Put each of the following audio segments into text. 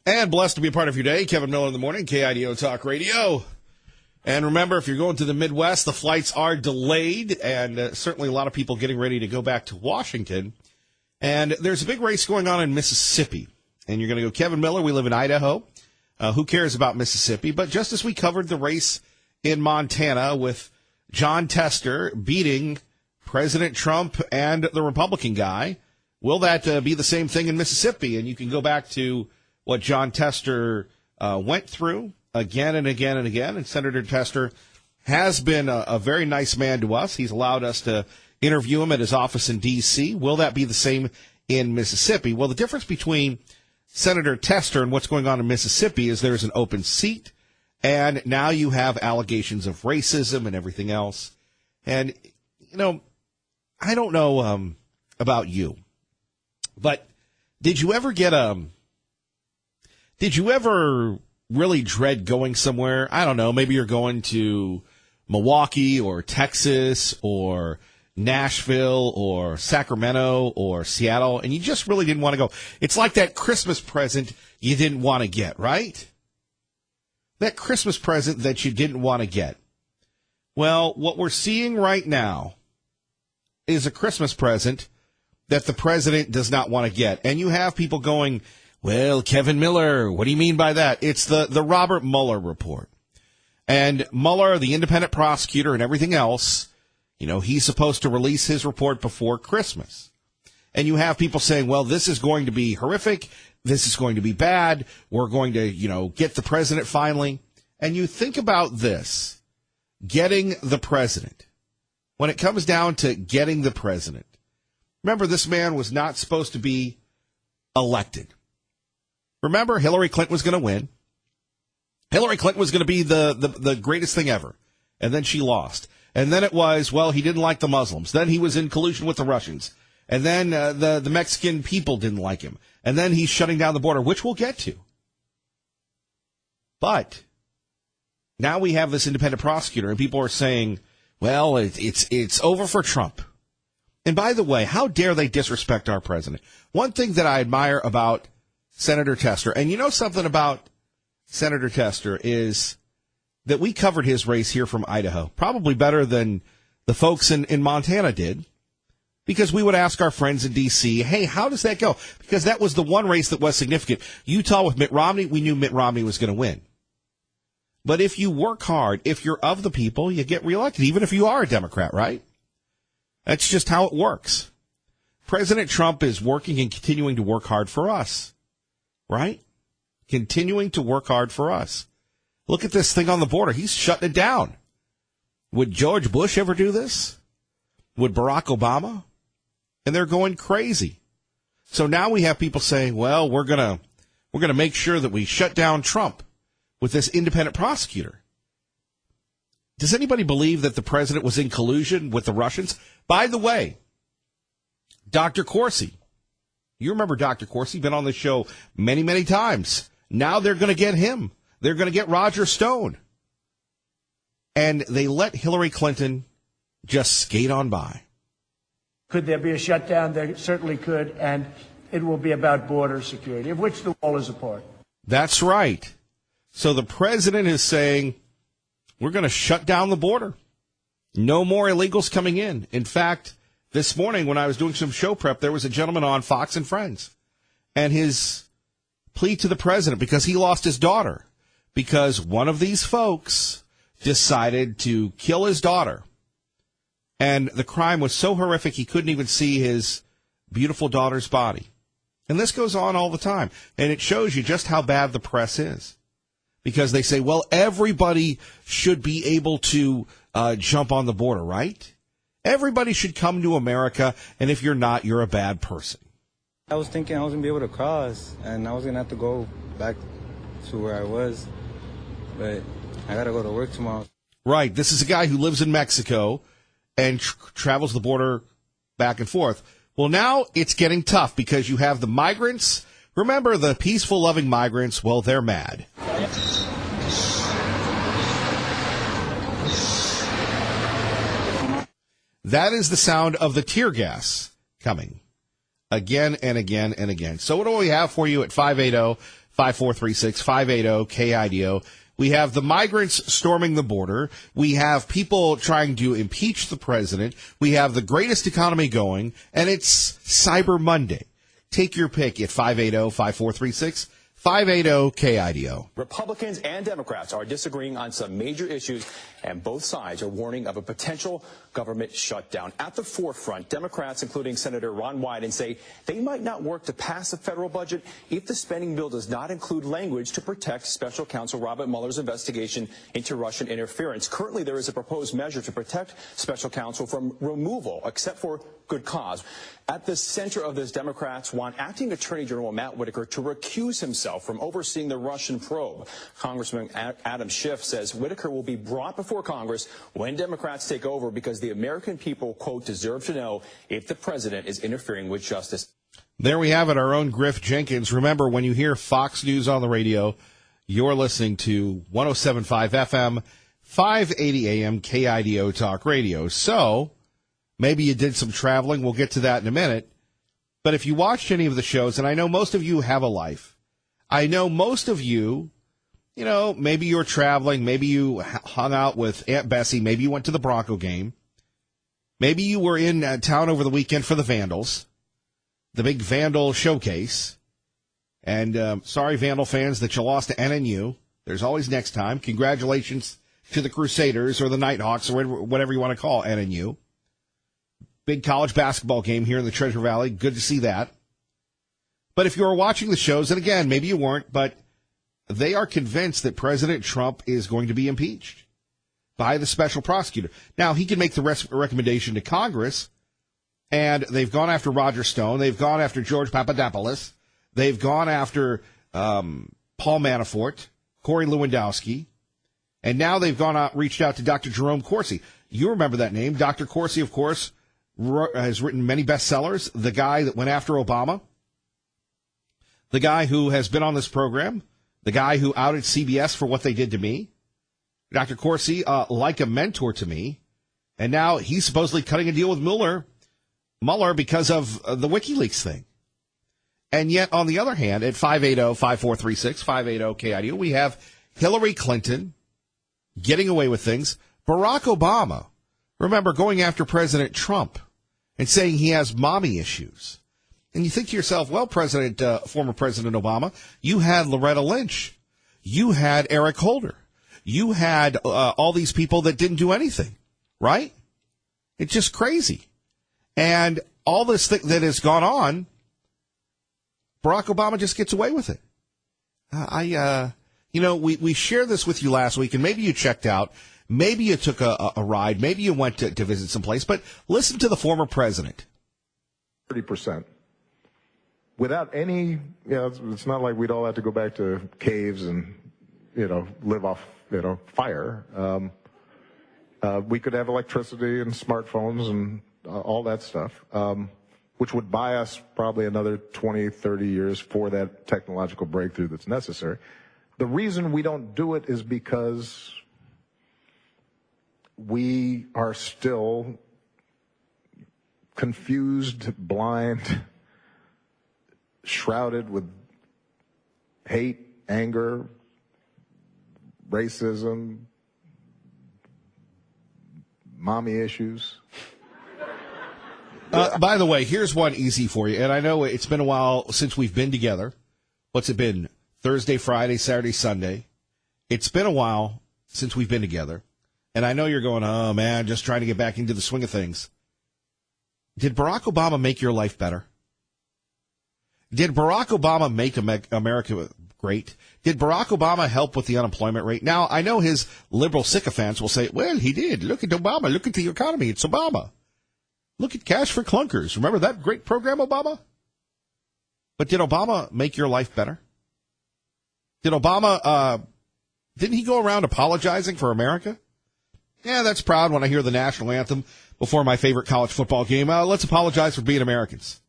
And blessed to be a part of your day. Kevin Miller in the morning, KIDO Talk Radio. And remember, if you're going to the Midwest, the flights are delayed, and certainly a lot of people getting ready to go back to Washington. And there's a big race going on in Mississippi. And you're going to go, Kevin Miller, we live in Idaho. Who cares about Mississippi? But just as we covered the race in Montana with Jon Tester beating President Trump and the Republican guy, will that be the same thing in Mississippi? And you can go back to what Jon Tester went through again and again and again. And Senator Tester has been a very nice man to us. He's allowed us to interview him at his office in D.C. Will that be the same in Mississippi? Well, the difference between Senator Tester and what's going on in Mississippi is there's an open seat, and now you have allegations of racism and everything else. And, you know, I don't know about you, but did you ever really dread going somewhere? I don't know. Maybe you're going to Milwaukee or Texas or Nashville or Sacramento or Seattle, and you just really didn't want to go. It's like that Christmas present you didn't want to get, right? That Christmas present that you didn't want to get. Well, what we're seeing right now is a Christmas present that the president does not want to get. And you have people going, well, Kevin Miller, what do you mean by that? It's the Robert Mueller report. And Mueller, the independent prosecutor and everything else, you know, he's supposed to release his report before Christmas. And you have people saying, well, this is going to be horrific. This is going to be bad. We're going to, you know, get the president finally. And you think about this, getting the president. When it comes down to getting the president, remember, this man was not supposed to be elected. Remember, Hillary Clinton was going to win. Hillary Clinton was going to be the greatest thing ever. And then she lost. And then it was, well, he didn't like the Muslims. Then he was in collusion with the Russians. And then the Mexican people didn't like him. And then he's shutting down the border, which we'll get to. But now we have this independent prosecutor, and people are saying, well, it's over for Trump. And by the way, how dare they disrespect our president? One thing that I admire about Senator Tester, and you know something about Senator Tester, is that we covered his race here from Idaho, probably better than the folks in Montana did, because we would ask our friends in D.C., hey, how does that go? Because that was the one race that was significant. Utah with Mitt Romney, we knew Mitt Romney was going to win. But if you work hard, if you're of the people, you get reelected, even if you are a Democrat, right? That's just how it works. President Trump is working and continuing to work hard for us, right? Continuing to work hard for us. Look at this thing on the border. He's shutting it down. Would George Bush ever do this? Would Barack Obama? And they're going crazy. So now we have people saying, well, we're going to make sure that we shut down Trump with this independent prosecutor. Does anybody believe that the president was in collusion with the Russians? By the way, Dr. Corsi, you remember Dr. Corsi, been on the show many, many times. Now they're going to get him. They're going to get Roger Stone. And they let Hillary Clinton just skate on by. Could there be a shutdown? There certainly could, and it will be about border security, of which the wall is a part. That's right. So the president is saying, we're going to shut down the border. No more illegals coming in. In fact, this morning when I was doing some show prep, there was a gentleman on Fox and Friends. And his plea to the president, because he lost his daughter, because one of these folks decided to kill his daughter. And the crime was so horrific he couldn't even see his beautiful daughter's body. And this goes on all the time. And it shows you just how bad the press is. Because they say, well, everybody should be able to jump on the border, right? Everybody should come to America, and if you're not, you're a bad person. I was thinking I was going to be able to cross, and I was going to have to go back to where I was. But I got to go to work tomorrow. Right. This is a guy who lives in Mexico and travels the border back and forth. Well, now it's getting tough because you have the migrants. Remember, the peaceful, loving migrants, well, they're mad. That is the sound of the tear gas coming again and again and again. So what do we have for you at 580-KIDO. We have the migrants storming the border. We have people trying to impeach the president. We have the greatest economy going, and it's Cyber Monday. Take your pick at 580-5436. 580-KIDO. Republicans and Democrats are disagreeing on some major issues, and both sides are warning of a potential government shutdown. At the forefront, Democrats, including Senator Ron Wyden, say they might not work to pass a federal budget if the spending bill does not include language to protect Special Counsel Robert Mueller's investigation into Russian interference. Currently, there is a proposed measure to protect Special Counsel from removal, except for good cause. At the center of this, Democrats want Acting Attorney General Matt Whitaker to recuse himself from overseeing the Russian probe. Congressman Adam Schiff says Whitaker will be brought before Congress when Democrats take over because the American people, quote, deserve to know if the president is interfering with justice. There we have it, our own Griff Jenkins. Remember, when you hear Fox News on the radio, you're listening to 107.5 FM, 580 AM KIDO Talk Radio. So maybe you did some traveling. We'll get to that in a minute. But if you watched any of the shows, and I know most of you have a life, I know most of you, you know, maybe you were traveling, maybe you hung out with Aunt Bessie, maybe you went to the Bronco game, maybe you were in town over the weekend for the Vandals, the big Vandal showcase. And sorry, Vandal fans, that you lost to NNU. There's always next time. Congratulations to the Crusaders or the Nighthawks or whatever you want to call NNU. Big college basketball game here in the Treasure Valley. Good to see that. But if you were watching the shows, and again, maybe you weren't, but they are convinced that President Trump is going to be impeached by the special prosecutor. Now, he can make the recommendation to Congress, and they've gone after Roger Stone. They've gone after George Papadopoulos. They've gone after Paul Manafort, Corey Lewandowski, and now they've reached out to Dr. Jerome Corsi. You remember that name. Dr. Corsi, of course, has written many bestsellers. The guy that went after Obama. The guy who has been on this program, the guy who outed CBS for what they did to me, Dr. Corsi, like a mentor to me, and now he's supposedly cutting a deal with Mueller because of the WikiLeaks thing. And yet, on the other hand, at 580-5436, 580-KIDO, we have Hillary Clinton getting away with things. Barack Obama, remember, going after President Trump and saying he has mommy issues. And you think to yourself, well, former President Obama, you had Loretta Lynch. You had Eric Holder. You had all these people that didn't do anything, right? It's just crazy. And all this thing that has gone on, Barack Obama just gets away with it. We shared this with you last week, and maybe you checked out. Maybe you took a ride. Maybe you went to visit someplace. But listen to the former president. 30%. Without any, it's not like we'd all have to go back to caves and, live off, fire. We could have electricity and smartphones and all that stuff, which would buy us probably another 20, 30 years for that technological breakthrough that's necessary. The reason we don't do it is because we are still confused, blind, shrouded with hate, anger, racism, mommy issues. By the way, here's one easy for you. And I know it's been a while since we've been together. What's it been? Thursday, Friday, Saturday, Sunday. It's been a while since we've been together. And I know you're going, oh, man, just trying to get back into the swing of things. Did Barack Obama make your life better? Did Barack Obama make America great? Did Barack Obama help with the unemployment rate? Now, I know his liberal sycophants will say, well, he did. Look at Obama. Look at the economy. It's Obama. Look at Cash for Clunkers. Remember that great program, Obama? But did Obama make your life better? Did Obama, didn't he go around apologizing for America? Yeah, that's proud when I hear the national anthem before my favorite college football game. Let's apologize for being Americans.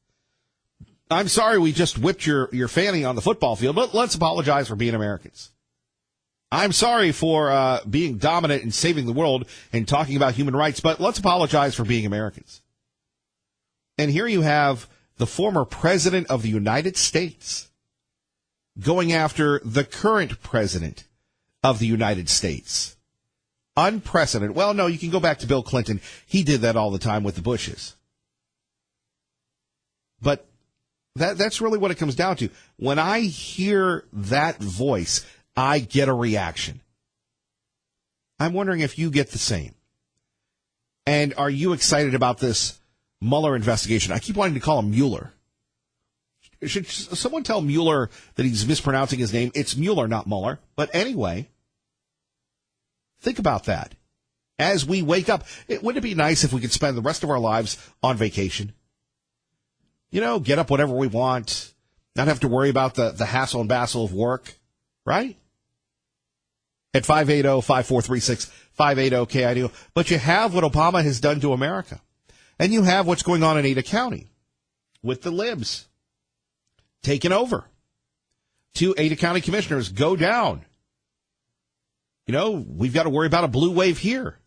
I'm sorry we just whipped your fanny on the football field, but let's apologize for being Americans. I'm sorry for being dominant and saving the world and talking about human rights, but let's apologize for being Americans. And here you have the former president of the United States going after the current president of the United States. Unprecedented. Well, no, you can go back to Bill Clinton. He did that all the time with the Bushes. But that's really what it comes down to. When I hear that voice, I get a reaction. I'm wondering if you get the same. And are you excited about this Mueller investigation? I keep wanting to call him Mueller. Should someone tell Mueller that he's mispronouncing his name? It's Mueller, not Mueller. But anyway, think about that. As we wake up, wouldn't it be nice if we could spend the rest of our lives on vacation? You know, get up whenever we want, not have to worry about the hassle and bustle of work, right? At 580-5436, 580-KIDO. But you have what Obama has done to America. And you have what's going on in Ada County with the libs taking over. 2 Ada County commissioners go down. You know, we've got to worry about a blue wave here.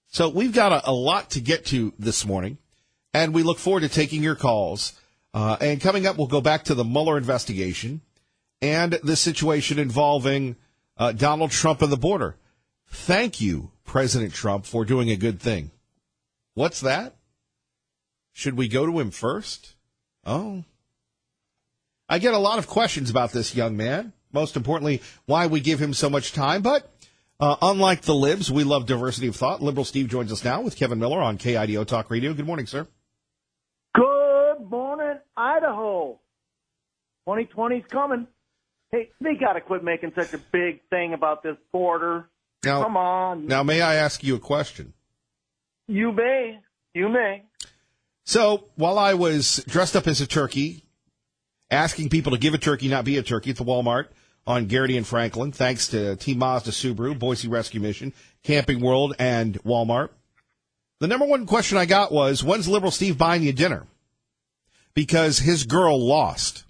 So we've got a lot to get to this morning, and we look forward to taking your calls. And coming up, we'll go back to the Mueller investigation and the situation involving Donald Trump and the border. Thank you, President Trump, for doing a good thing. What's that? Should we go to him first? Oh. I get a lot of questions about this young man. Most importantly, why we give him so much time. But unlike the libs, we love diversity of thought. Liberal Steve joins us now with Kevin Miller on KIDO Talk Radio. Good morning, sir. Good morning, Idaho. 2020's coming. Hey, they got to quit making such a big thing about this border. Now, come on. Now, may I ask you a question? You may. You may. So, while I was dressed up as a turkey, asking people to give a turkey, not be a turkey, at the Walmart on Garrity and Franklin, thanks to Team Mazda Subaru, Boise Rescue Mission, Camping World, and Walmart, the number one question I got was, when's Liberal Steve buying you dinner? Because his girl lost.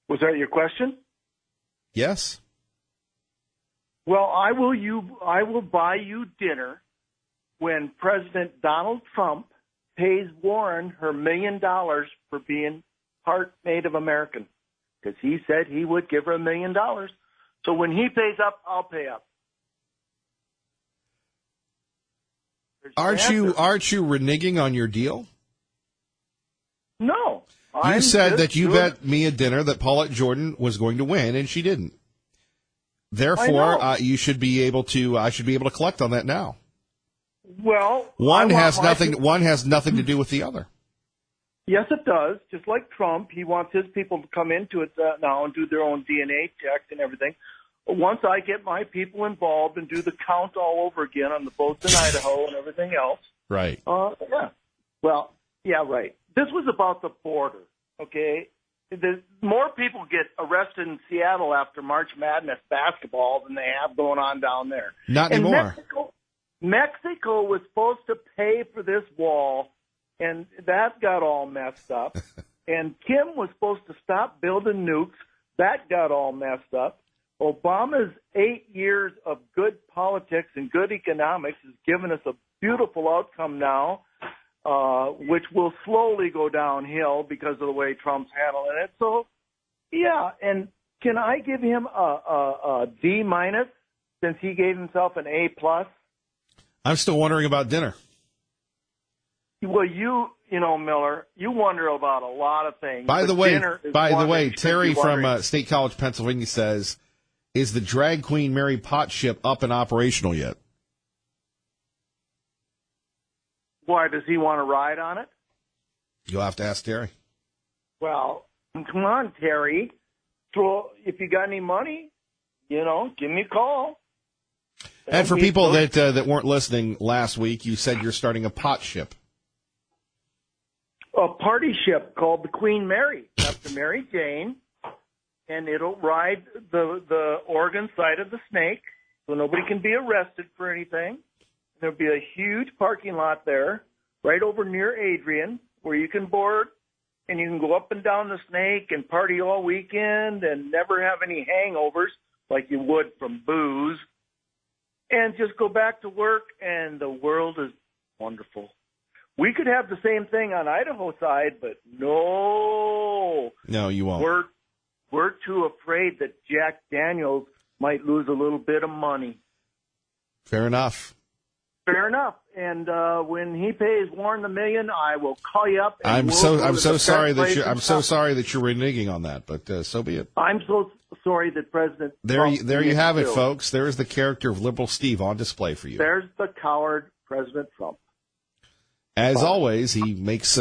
Was that your question? Yes. Well, I will buy you dinner when President Donald Trump pays Warren her $1 million for being part Native American, because he said he would give her $1 million. So when he pays up, I'll pay up. Aren't you reneging on your deal? No. You said that you bet me a dinner that Paulette Jordan was going to win, and she didn't. Therefore, you should be able to. I should be able to collect on that now. Well, one has nothing to do with the other. Yes, it does. Just like Trump, he wants his people to come into it now and do their own DNA checks and everything. Once I get my people involved and do the count all over again on the votes in Idaho and everything else. Right. Yeah. Well, yeah, right. This was about the border, okay? More people get arrested in Seattle after March Madness basketball than they have going on down there. Not anymore. Mexico was supposed to pay for this wall, and that got all messed up. And Kim was supposed to stop building nukes. That got all messed up. Obama's 8 years of good politics and good economics has given us a beautiful outcome now, which will slowly go downhill because of the way Trump's handling it. So, yeah, and can I give him a D minus since he gave himself an A plus? I'm still wondering about dinner. Well, you know, Miller, you wonder about a lot of things. By the way, Terry from State College, Pennsylvania says, is the drag queen Mary Potts ship up and operational yet? Why, does he want to ride on it? You'll have to ask Terry. Well, come on, Terry. If you got any money, give me a call. And for people that weren't listening last week, you said you're starting a pot ship. A party ship called the Queen Mary, after Mary Jane, and it'll ride the Oregon side of the snake, so nobody can be arrested for anything. There'll be a huge parking lot there, right over near Adrian, where you can board, and you can go up and down the snake and party all weekend and never have any hangovers like you would from booze, and just go back to work, and the world is wonderful. We could have the same thing on Idaho side, but no, you won't. We're too afraid that Jack Daniels might lose a little bit of money. Fair enough. Fair enough. And when he pays Warren the $1 million, I will call you up. And I'm so sorry that you're reneging on that, but so be it. I'm so sorry that President There Trump you have it, too. folks. There is the character of Liberal Steve on display for you. There's the coward President Trump. As always, he makes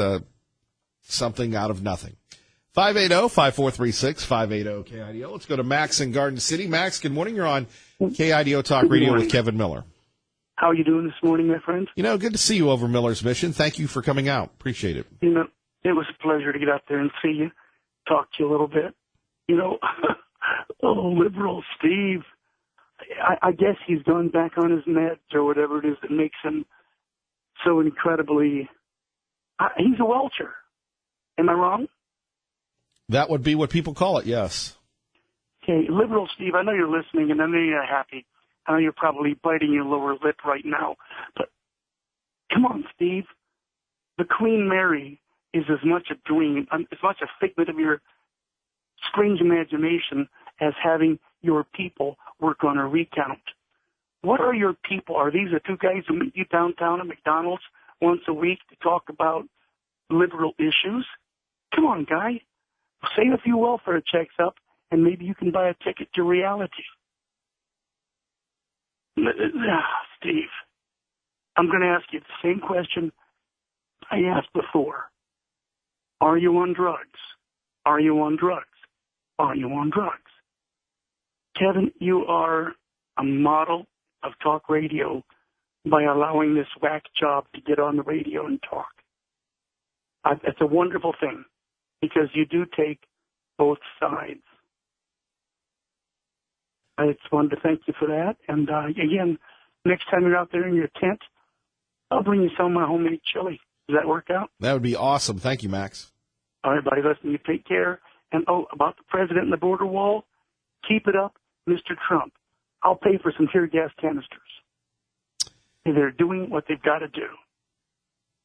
something out of nothing. 580-5436, 580-KIDO. Let's go to Max in Garden City. Max, good morning. You're on KIDO Talk Radio with Kevin Miller. How are you doing this morning, my friend? Good to see you over Miller's Mission. Thank you for coming out. Appreciate it. It was a pleasure to get out there and see you, talk to you a little bit. Liberal Steve, I guess he's gone back on his meds or whatever it is that makes him so incredibly, he's a welcher. Am I wrong? That would be what people call it, yes. Okay, Liberal Steve, I know you're listening, and I know you're happy. I know you're probably biting your lower lip right now, but come on, Steve. The Queen Mary is as much a dream, as much a figment of your strange imagination as having your people work on a recount. What are your people? Are these the two guys who meet you downtown at McDonald's once a week to talk about liberal issues? Come on, guy. Save a few welfare checks up, and maybe you can buy a ticket to reality. Steve, I'm going to ask you the same question I asked before. Are you on drugs? Are you on drugs? Are you on drugs? Kevin, you are a model of talk radio by allowing this whack job to get on the radio and talk. It's a wonderful thing because you do take both sides. I just wanted to thank you for that. And again, next time you're out there in your tent, I'll bring you some of my homemade chili. Does that work out? That would be awesome. Thank you, Max. All right, buddy, listen, you take care. And, about the president and the border wall, keep it up, Mr. Trump. I'll pay for some tear gas canisters. And they're doing what they've got to do.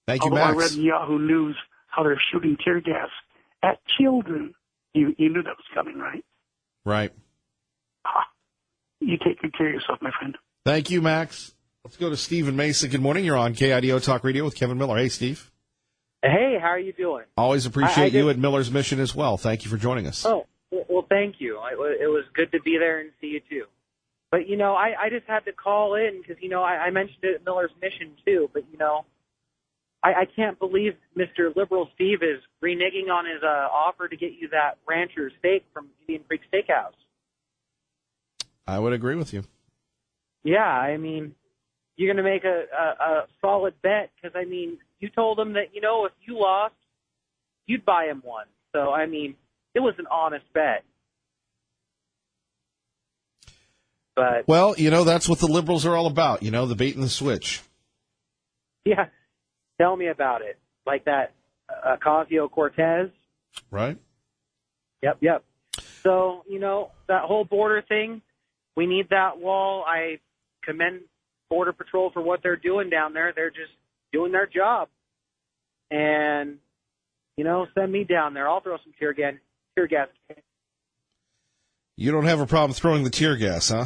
Thank you, Although Max. I read in Yahoo News how they're shooting tear gas at children. You knew that was coming, right? Right. You take good care of yourself, my friend. Thank you, Max. Let's go to Steve in Mesa. Good morning. You're on KIDO Talk Radio with Kevin Miller. Hey, Steve. Hey, how are you doing? Always appreciate you at Miller's Mission as well. Thank you for joining us. Oh, well, thank you. It was good to be there and see you, too. But, I just had to call in because, I mentioned it at Miller's Mission, too. But, I can't believe Mr. Liberal Steve is reneging on his offer to get you that rancher steak from Indian Creek Steakhouse. I would agree with you. Yeah, you're going to make a solid bet because, you told him that, if you lost, you'd buy him one. So, it was an honest bet. But well, that's what the liberals are all about, the bait and the switch. Yeah, tell me about it. Like that Ocasio-Cortez. Right. Yep. So, that whole border thing, we need that wall. I commend Border Patrol for what they're doing down there. They're just doing their job. And, send me down there. I'll throw some tear gas. You don't have a problem throwing the tear gas, huh?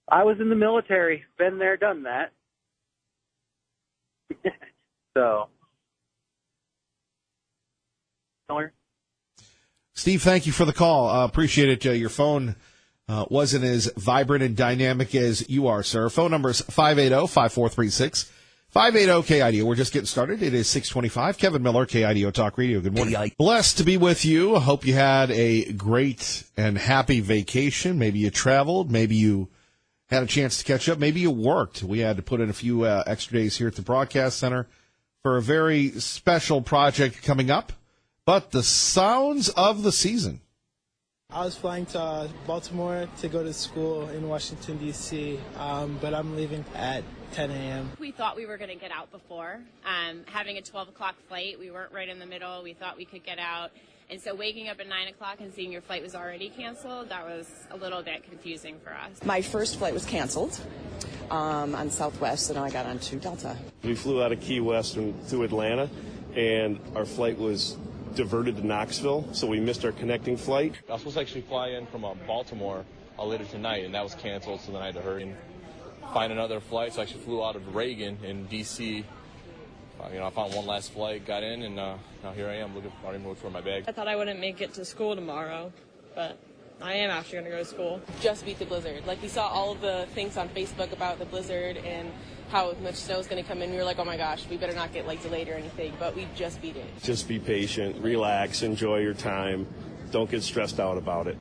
I was in the military. Been there, done that. So. Steve, thank you for the call. Appreciate it. Your phone wasn't as vibrant and dynamic as you are, sir. Phone number is 580-5436. 580-KIDO. We're just getting started. It is 6:25. Kevin Miller, KIDO Talk Radio. Good morning. Blessed to be with you. I hope you had a great and happy vacation. Maybe you traveled. Maybe you had a chance to catch up. Maybe you worked. We had to put in a few extra days here at the Broadcast Center for a very special project coming up. But the sounds of the season. I was flying to Baltimore to go to school in Washington, D.C., but I'm leaving at 10 a.m. We thought we were going to get out before. Having a 12 o'clock flight, we weren't right in the middle. We thought we could get out. And so waking up at 9 o'clock and seeing your flight was already canceled, that was a little bit confusing for us. My first flight was canceled on Southwest, and I got onto Delta. We flew out of Key West through Atlanta, and our flight was diverted to Knoxville, so we missed our connecting flight. I was supposed to actually fly in from Baltimore later tonight, and that was canceled, so then I had to hurry and find another flight. So I actually flew out of Reagan in D.C. I found one last flight, got in, and now here I am. I don't even know which one my bag. I thought I wouldn't make it to school tomorrow, but I am actually going to go to school. Just beat the blizzard. Like, we saw all of the things on Facebook about the blizzard and how much snow is going to come in. We were like, oh my gosh, we better not get delayed or anything, but we just beat it. Just be patient, relax, enjoy your time. Don't get stressed out about it.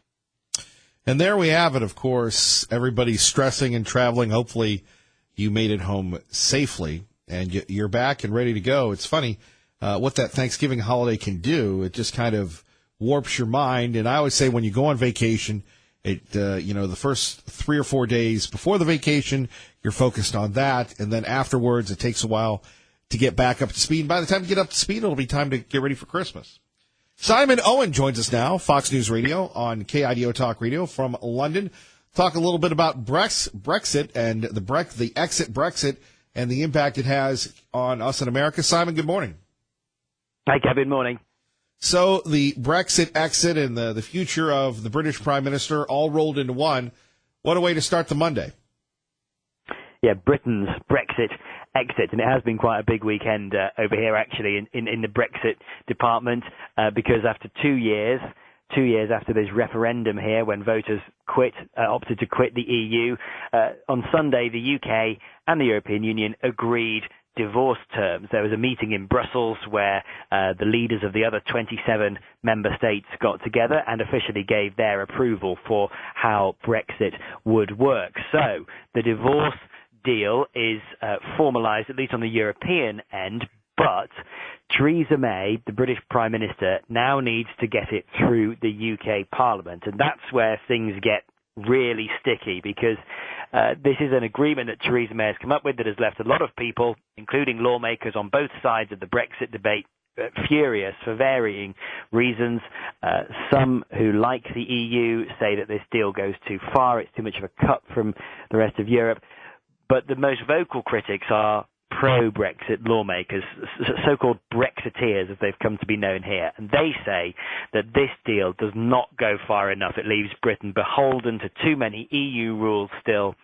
And there we have it, of course. Everybody's stressing and traveling. Hopefully you made it home safely and you're back and ready to go. It's funny what that Thanksgiving holiday can do. It just kind of warps your mind. And I always say when you go on vacation, the first 3 or 4 days before the vacation, you're focused on that. And then afterwards, it takes a while to get back up to speed. And by the time you get up to speed, it'll be time to get ready for Christmas. Simon Owen joins us now, Fox News Radio on KIDO Talk Radio from London. Talk a little bit about Brexit and the exit Brexit and the impact it has on us in America. Simon, good morning. Hi, Kevin. Morning. So the Brexit exit and the future of the British Prime Minister all rolled into one. What a way to start the Monday. Yeah, Britain's Brexit exit, and it has been quite a big weekend over here, actually, in the Brexit department, because after 2 years after this referendum here, when voters opted to quit the EU, on Sunday, the UK and the European Union agreed divorce terms. There was a meeting in Brussels where the leaders of the other 27 member states got together and officially gave their approval for how Brexit would work. So the divorce deal is formalised, at least on the European end, but Theresa May, the British Prime Minister, now needs to get it through the UK Parliament, and that's where things get really sticky, because this is an agreement that Theresa May has come up with that has left a lot of people, including lawmakers on both sides of the Brexit debate, furious for varying reasons. Some who like the EU say that this deal goes too far, it's too much of a cut from the rest of Europe. But the most vocal critics are pro-Brexit lawmakers, so-called Brexiteers, as they've come to be known here. And they say that this deal does not go far enough. It leaves Britain beholden to too many EU rules still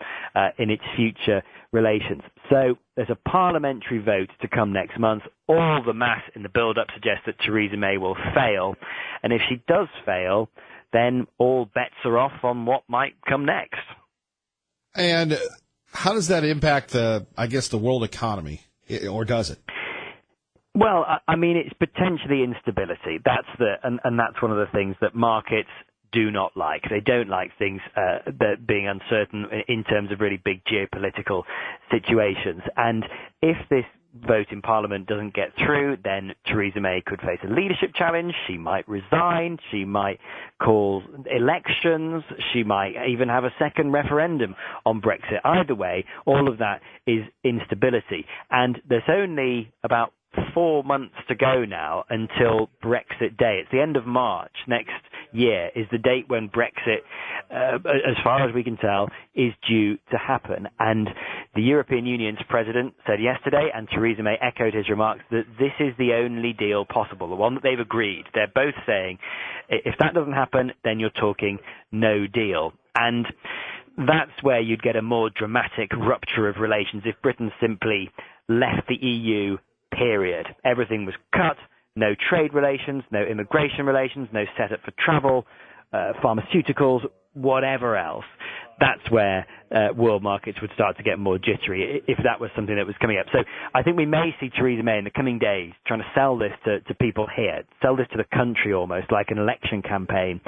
in its future relations. So there's a parliamentary vote to come next month. All the math in the build-up suggests that Theresa May will fail. And if she does fail, then all bets are off on what might come next. And how does that impact the world economy, or does it? Well, I mean, it's potentially instability. And that's one of the things that markets do not like. They don't like things that being uncertain in terms of really big geopolitical situations. And if this vote in Parliament doesn't get through, then Theresa May could face a leadership challenge. She might resign. She might call elections. She might even have a second referendum on Brexit. Either way, all of that is instability. And there's only about 4 months to go now until Brexit Day. It's the end of March next year is the date when Brexit, as far as we can tell, is due to happen. And the European Union's president said yesterday, and Theresa May echoed his remarks, that this is the only deal possible, the one that they've agreed. They're both saying, if that doesn't happen, then you're talking no deal. And that's where you'd get a more dramatic rupture of relations if Britain simply left the EU, period. Everything was cut. No trade relations, no immigration relations, no setup for travel, pharmaceuticals, whatever else. That's where world markets would start to get more jittery if that was something that was coming up. So I think we may see Theresa May in the coming days trying to sell this to people here, sell this to the country almost like an election campaign,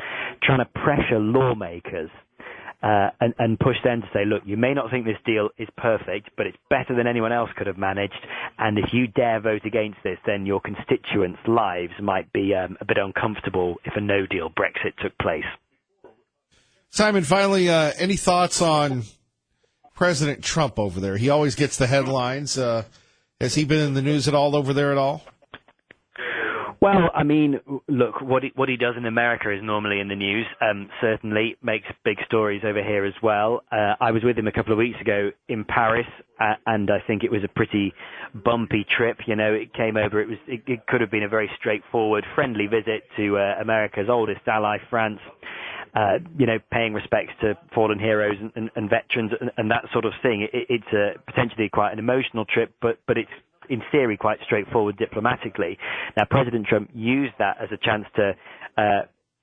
trying to pressure lawmakers and push them to say, look, you may not think this deal is perfect, but it's better than anyone else could have managed. And if you dare vote against this, then your constituents' lives might be a bit uncomfortable if a no-deal Brexit took place. Simon, finally, any thoughts on President Trump over there? He always gets the headlines. Has he been in the news at all over there at all? Well, I mean, look, what he does in America is normally in the news. Certainly makes big stories over here as well. I was with him a couple of weeks ago in Paris, and I think it was a pretty bumpy trip. You know, it came over. It could have been a very straightforward, friendly visit to America's oldest ally, France. You know, paying respects to fallen heroes and veterans and that sort of thing. It's potentially quite an emotional trip, but it's in theory quite straightforward diplomatically. Now, President Trump used that as a chance to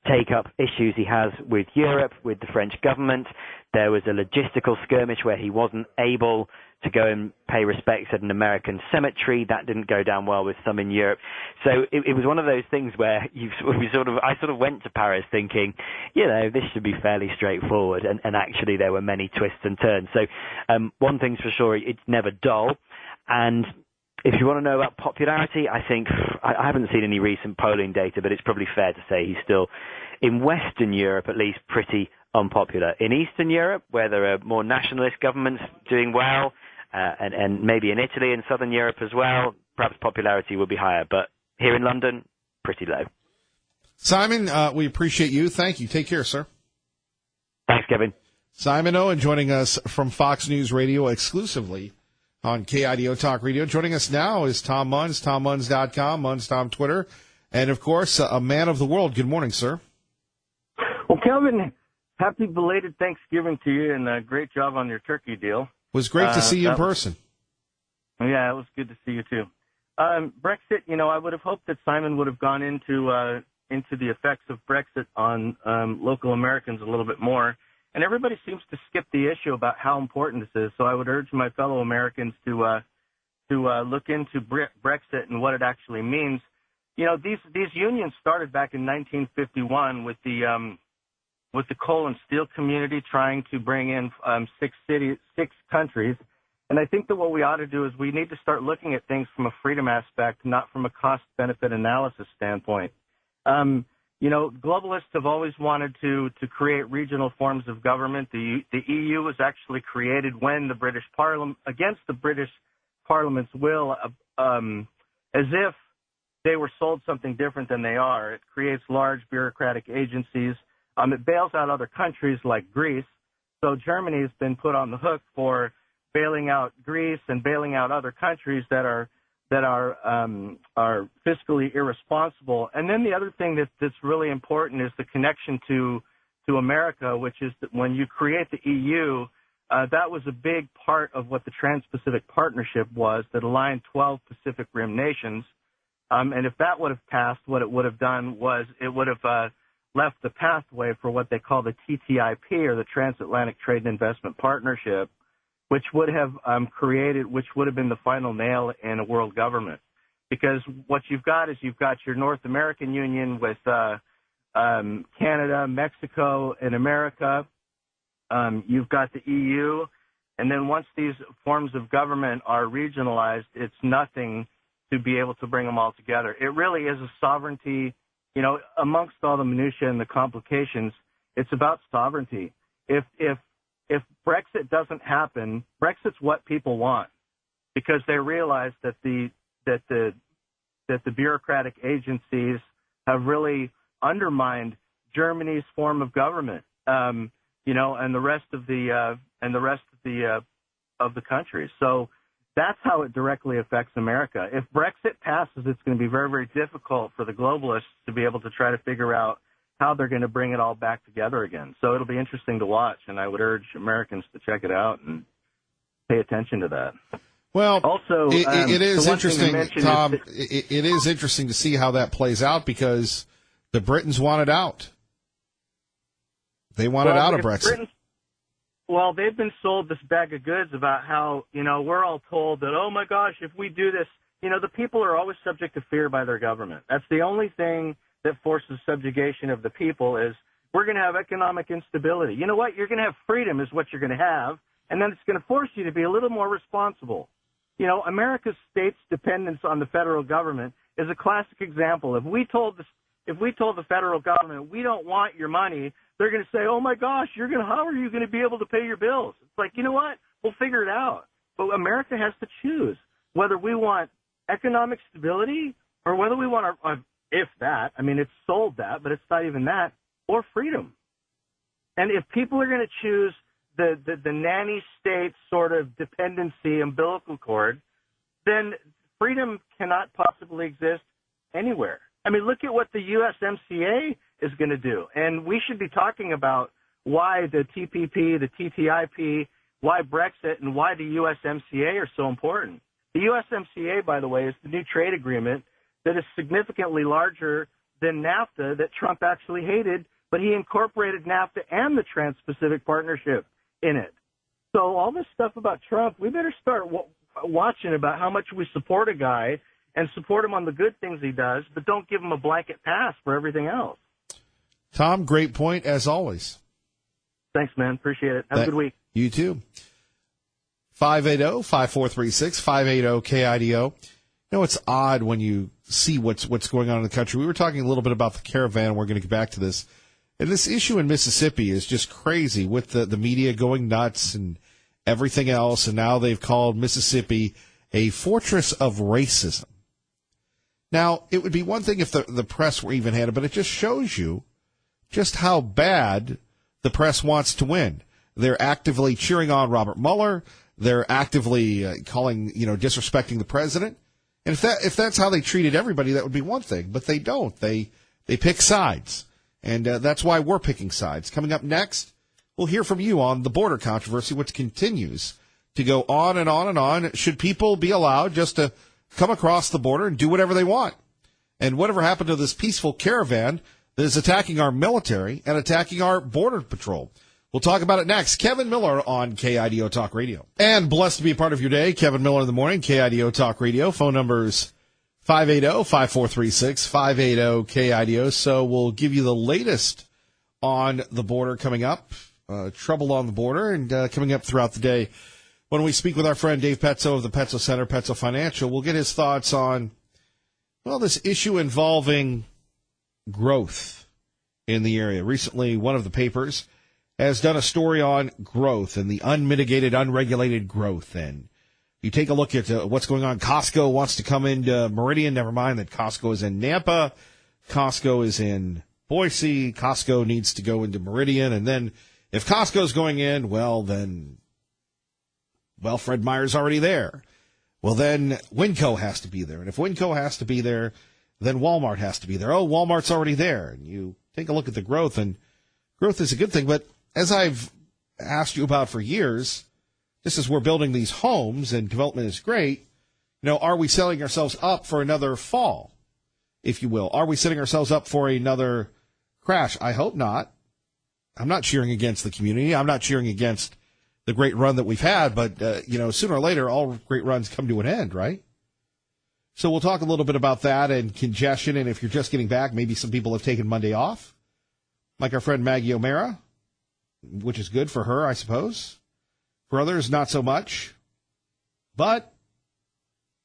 take up issues he has with Europe, with the French government. There was a logistical skirmish where he wasn't able to go and pay respects at an American cemetery. That didn't go down well with some in Europe. So it was one of those things where I sort of went to Paris thinking, you know, this should be fairly straightforward. And actually there were many twists and turns. So one thing's for sure, it's never dull. And if you want to know about popularity, I think I haven't seen any recent polling data, but it's probably fair to say he's still, in Western Europe at least, pretty unpopular. In Eastern Europe, where there are more nationalist governments doing well, and maybe in Italy and Southern Europe as well, perhaps popularity will be higher. But here in London, pretty low. Simon, we appreciate you. Thank you. Take care, sir. Thanks, Kevin. Simon Owen joining us from Fox News Radio exclusively on KIDO Talk Radio. Joining us now is Tom Munz, TomMunz.com, MunzTom Twitter, and, of course, a man of the world. Good morning, sir. Well, Kevin, happy belated Thanksgiving to you, and great job on your turkey deal. It was great to see you in person. Yeah, it was good to see you, too. Brexit, you know, I would have hoped that Simon would have gone into the effects of Brexit on local Americans a little bit more. And everybody seems to skip the issue about how important this is. So I would urge my fellow Americans to look into Brexit and what it actually means. You know, these unions started back in 1951 with the coal and steel community trying to bring in 6 countries. And I think that what we ought to do is we need to start looking at things from a freedom aspect, not from a cost-benefit analysis standpoint. You know, globalists have always wanted to create regional forms of government. The EU was actually created when the British Parliament, against the British Parliament's will, as if they were sold something different than they are. It creates large bureaucratic agencies. It bails out other countries like Greece. So Germany has been put on the hook for bailing out Greece and bailing out other countries that are fiscally irresponsible. And then the other thing that's really important is the connection to America, which is that when you create the EU, that was a big part of what the Trans-Pacific Partnership was, that aligned 12 Pacific Rim nations. And if that would have passed, what it would have done was it would have left the pathway for what they call the TTIP, or the Transatlantic Trade and Investment Partnership, which would have which would have been the final nail in a world government. Because what you've got is you've got your North American Union with Canada, Mexico, and America. You've got the EU. And then once these forms of government are regionalized, it's nothing to be able to bring them all together. It really is a sovereignty, you know, amongst all the minutiae and the complications, it's about sovereignty. If Brexit doesn't happen, Brexit's what people want, because they realize that the bureaucratic agencies have really undermined Germany's form of government, you know, and the rest of the countries. So that's how it directly affects America. If Brexit passes, it's going to be very, very difficult for the globalists to be able to try to figure out how they're going to bring it all back together again. So it'll be interesting to watch, and I would urge Americans to check it out and pay attention to that. Well, also, it is interesting, Tom. It is interesting to see how that plays out, because the Britons want it out. They want it out of Brexit. Well, they've been sold this bag of goods about how, you know, we're all told that, oh, my gosh, if we do this, you know, the people are always subject to fear by their government. That's the only thing that forces subjugation of the people, is we're going to have economic instability. You know what? You're going to have freedom is what you're going to have, and then it's going to force you to be a little more responsible. You know, America's state's dependence on the federal government is a classic example. If we told the federal government we don't want your money, they're going to say, oh, my gosh, how are you going to be able to pay your bills? It's like, you know what? We'll figure it out. But America has to choose whether we want economic stability or whether we want it's sold that, but it's not even that, or freedom. And if people are going to choose the nanny state sort of dependency umbilical cord, then freedom cannot possibly exist anywhere. I mean, look at what the USMCA is going to do. And we should be talking about why the TPP, the TTIP, why Brexit, and why the USMCA are so important. The USMCA, by the way, is the new trade agreement that is significantly larger than NAFTA that Trump actually hated, but he incorporated NAFTA and the Trans-Pacific Partnership in it. So all this stuff about Trump, we better start watching about how much we support a guy and support him on the good things he does, but don't give him a blanket pass for everything else. Tom, great point as always. Thanks, man. Appreciate it. Have a good week. You too. 580-5436, 580-KIDO. You know, it's odd when you see what's going on in the country. We were talking a little bit about the caravan. We're going to get back to this. And this issue in Mississippi is just crazy with the media going nuts and everything else. And now they've called Mississippi a fortress of racism. Now, it would be one thing if the press were even-handed, but it just shows you just how bad the press wants to win. They're actively cheering on Robert Mueller. They're actively calling, disrespecting the president. And if that's how they treated everybody, that would be one thing. But they don't. They pick sides. And that's why we're picking sides. Coming up next, we'll hear from you on the border controversy, which continues to go on and on and on. Should people be allowed just to come across the border and do whatever they want? And whatever happened to this peaceful caravan that is attacking our military and attacking our border patrol? We'll talk about it next. Kevin Miller on KIDO Talk Radio. And blessed to be a part of your day, Kevin Miller in the morning, KIDO Talk Radio. Phone numbers 580-5436, 580-KIDO. So we'll give you the latest on the border coming up, trouble on the border, and coming up throughout the day. When we speak with our friend Dave Petzo of the Petzo Center, Petzo Financial, we'll get his thoughts on, this issue involving growth in the area. Recently, one of the papers has done a story on growth and the unmitigated, unregulated growth. And you take a look at what's going on. Costco wants to come into Meridian. Never mind that Costco is in Nampa. Costco is in Boise. Costco needs to go into Meridian. And then if Costco's going in, Fred Meyer's already there. Well, then Winco has to be there. And if Winco has to be there, then Walmart has to be there. Oh, Walmart's already there. And you take a look at the growth, and growth is a good thing. But as I've asked you about for years, just as we're building these homes and development is great, are we setting ourselves up for another fall, if you will? Are we setting ourselves up for another crash? I hope not. I'm not cheering against the community. I'm not cheering against the great run that we've had, but, sooner or later, all great runs come to an end, right? So we'll talk a little bit about that and congestion, and if you're just getting back, maybe some people have taken Monday off, like our friend Maggie O'Mara, which is good for her, I suppose. For others, not so much. But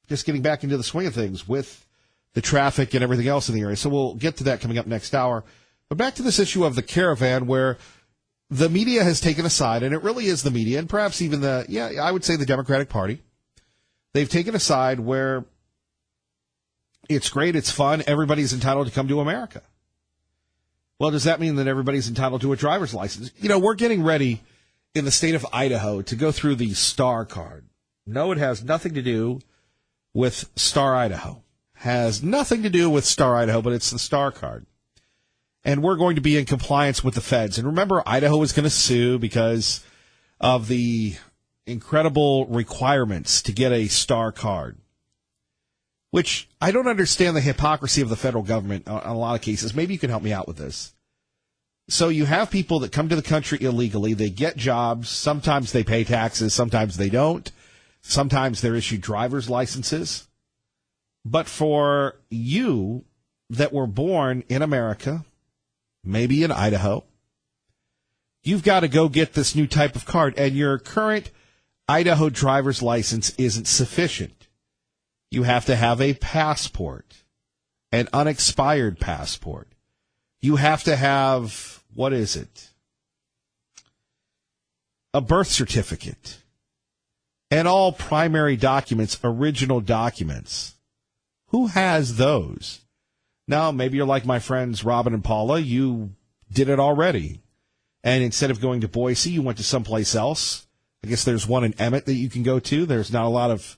just getting back into the swing of things with the traffic and everything else in the area. So we'll get to that coming up next hour. But back to this issue of the caravan, where the media has taken a side, and it really is the media, and perhaps even I would say the Democratic Party. They've taken a side where it's great, it's fun, everybody's entitled to come to America. Well, does that mean that everybody's entitled to a driver's license? We're getting ready in the state of Idaho to go through the STAR card. No, it has nothing to do with STAR Idaho. Has nothing to do with STAR Idaho, but it's the STAR card. And we're going to be in compliance with the feds. And remember, Idaho is going to sue because of the incredible requirements to get a STAR card, which I don't understand the hypocrisy of the federal government on a lot of cases. Maybe you can help me out with this. So you have people that come to the country illegally. They get jobs. Sometimes they pay taxes. Sometimes they don't. Sometimes they're issued driver's licenses. But for you that were born in America, maybe in Idaho, you've got to go get this new type of card, and your current Idaho driver's license isn't sufficient. You have to have a passport, an unexpired passport. You have to have, a birth certificate. and all primary documents, original documents. Who has those? Now, maybe you're like my friends Robin and Paula. You did it already. And instead of going to Boise, you went to someplace else. I guess there's one in Emmett that you can go to. There's not a lot of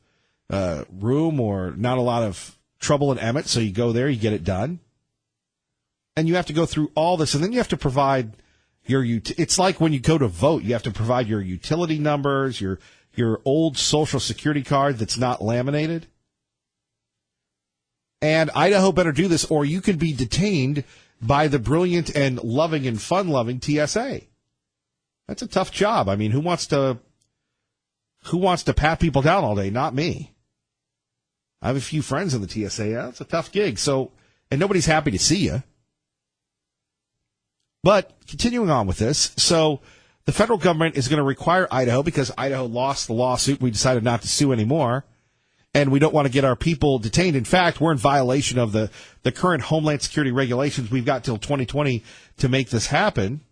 room or not a lot of trouble in Emmett, so you go there, you get it done. And you have to go through all this, and then you have to provide it's like when you go to vote, you have to provide your utility numbers, your old Social Security card that's not laminated. And Idaho better do this, or you could be detained by the brilliant and loving and fun-loving TSA. That's a tough job. I mean, who wants to pat people down all day? Not me. I have a few friends in the TSA. Yeah, it's a tough gig. So, and nobody's happy to see you. But continuing on with this, so the federal government is going to require Idaho, because Idaho lost the lawsuit. We decided not to sue anymore, and we don't want to get our people detained. In fact, we're in violation of the current Homeland Security regulations. We've got till 2020 to make this happen,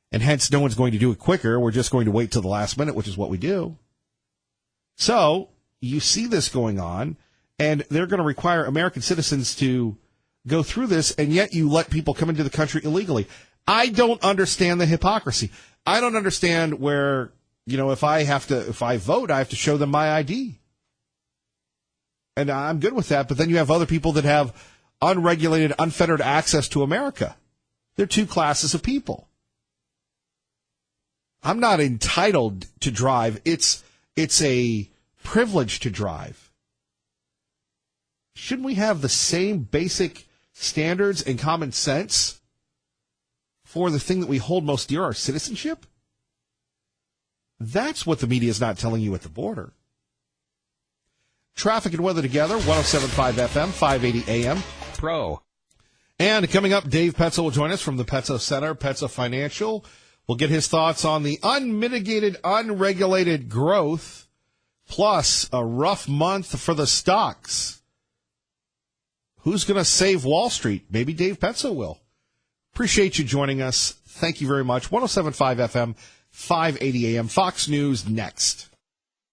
and hence no one's going to do it quicker. We're just going to wait till the last minute, which is what we do. So you see this going on, and they're going to require American citizens to go through this, and yet you let people come into the country illegally. I don't understand the hypocrisy. I don't understand where, if I vote, I have to show them my ID. And I'm good with that, but then you have other people that have unregulated, unfettered access to America. They're two classes of people. I'm not entitled to drive. It's a privilege to drive. Shouldn't we have the same basic standards and common sense for the thing that we hold most dear, our citizenship? That's what the media is not telling you at the border. Traffic and weather together, 107.5 FM, 580 AM. Pro. And coming up, Dave Petzel will join us from the Petzo Center, Petzo Financial. We'll get his thoughts on the unmitigated, unregulated growth, plus a rough month for the stocks. Who's going to save Wall Street? Maybe Dave Petzo will. Appreciate you joining us. Thank you very much. 107.5 FM, 580 AM. Fox News next.